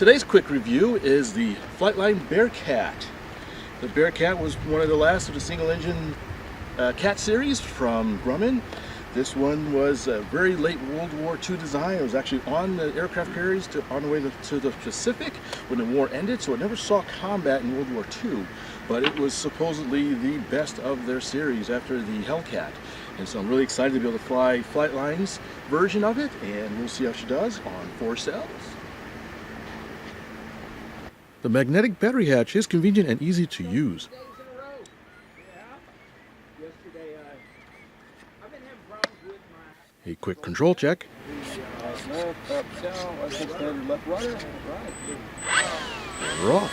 Today's quick review is the FlightLine Bearcat. The Bearcat was one of the last of the single-engine cat series from Grumman. This one was a very late World War II design. It was actually on the aircraft carriers on the way to the Pacific when the war ended, so it never saw combat in World War II. But it was supposedly the best of their series after the Hellcat. And so I'm really excited to be able to fly FlightLine's version of it, and we'll see how she does on 4 cells. The magnetic battery hatch is convenient and easy to use. A quick control check. And we're off.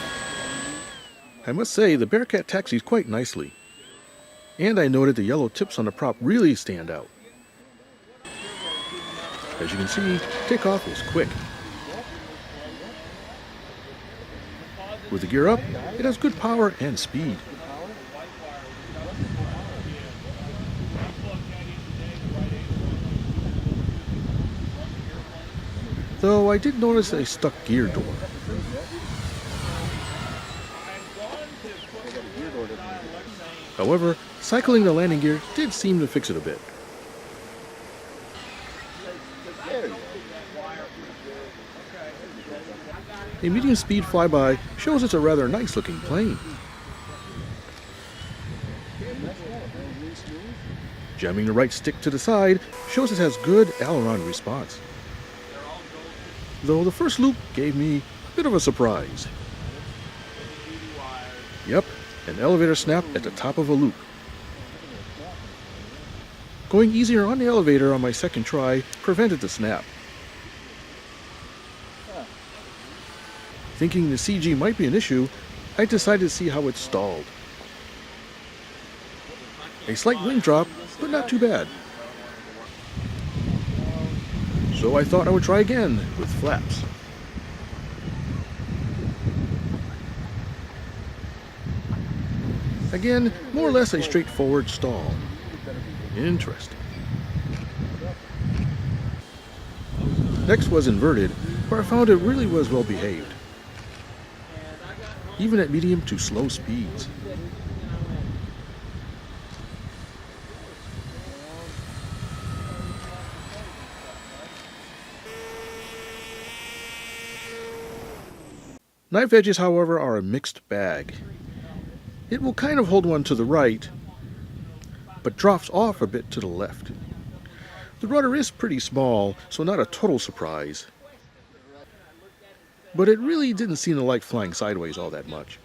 I must say, the Bearcat taxis quite nicely. And I noted the yellow tips on the prop really stand out. As you can see, takeoff is quick. With the gear up, it has good power and speed. Though I did notice a stuck gear door. However, cycling the landing gear did seem to fix it a bit. A medium speed flyby shows it's a rather nice looking plane. Jamming the right stick to the side shows it has good aileron response. Though the first loop gave me a bit of a surprise. Yep, an elevator snap at the top of a loop. Going easier on the elevator on my second try prevented the snap. Thinking the CG might be an issue, I decided to see how it stalled. A slight wing drop, but not too bad. So I thought I would try again with flaps. Again, more or less a straightforward stall. Interesting. Next was inverted, where I found it really was well behaved. Even at medium to slow speeds. Knife edges, however, are a mixed bag. It will kind of hold one to the right, but drops off a bit to the left. The rudder is pretty small, so not a total surprise. But it really didn't seem to like flying sideways all that much.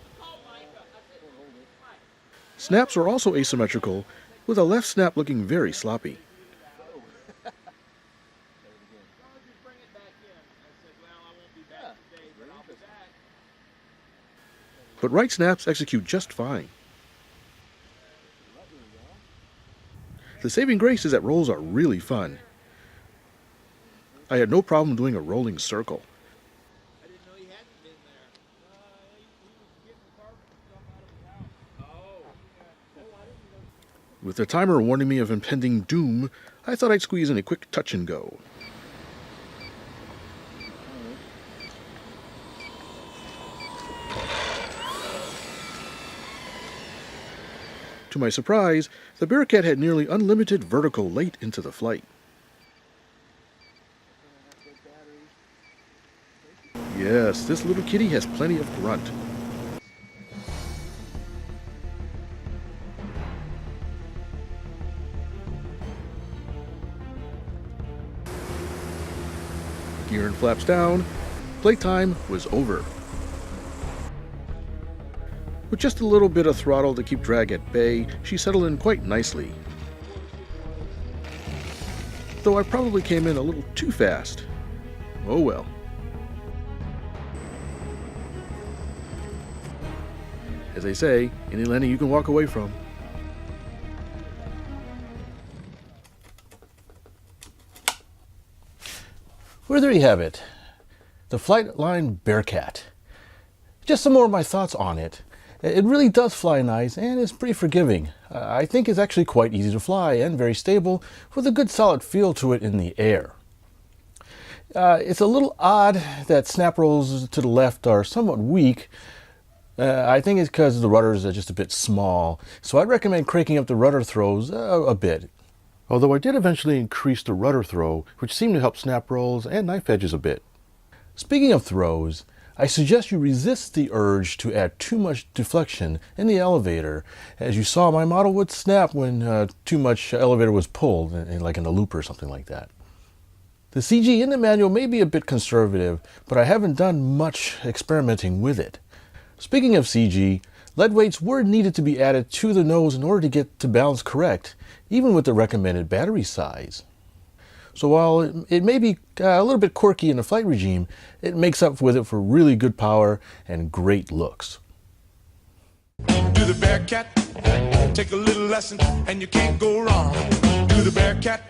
Snaps are also asymmetrical, with a left snap looking very sloppy. But right snaps execute just fine. The saving grace is that rolls are really fun. I had no problem doing a rolling circle. With the timer warning me of impending doom, I thought I'd squeeze in a quick touch and go. To my surprise, the Bearcat had nearly unlimited vertical late into the flight. Yes, this little kitty has plenty of grunt. Gear and flaps down, playtime was over. With just a little bit of throttle to keep drag at bay, she settled in quite nicely. Though I probably came in a little too fast. Oh well. As they say, any landing you can walk away from. Well, there you have it. The FlightLine Bearcat. Just some more of my thoughts on it. It really does fly nice and is pretty forgiving. I think it's actually quite easy to fly and very stable with a good solid feel to it in the air. It's a little odd that snap rolls to the left are somewhat weak. I think it's because the rudders are just a bit small, so I'd recommend cranking up the rudder throws a bit. Although I did eventually increase the rudder throw, which seemed to help snap rolls and knife edges a bit. Speaking of throws, I suggest you resist the urge to add too much deflection in the elevator. As you saw, my model would snap when too much elevator was pulled, like in a loop or something like that. The CG in the manual may be a bit conservative, but I haven't done much experimenting with it. Speaking of CG, lead weights were needed to be added to the nose in order to get the balance correct, even with the recommended battery size. So while it may be a little bit quirky in the flight regime, it makes up with it for really good power and great looks. Do the Bearcat, take a little lesson and you can't go wrong. Do the Bearcat,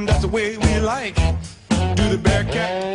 that's the way we like. Do the Bearcat.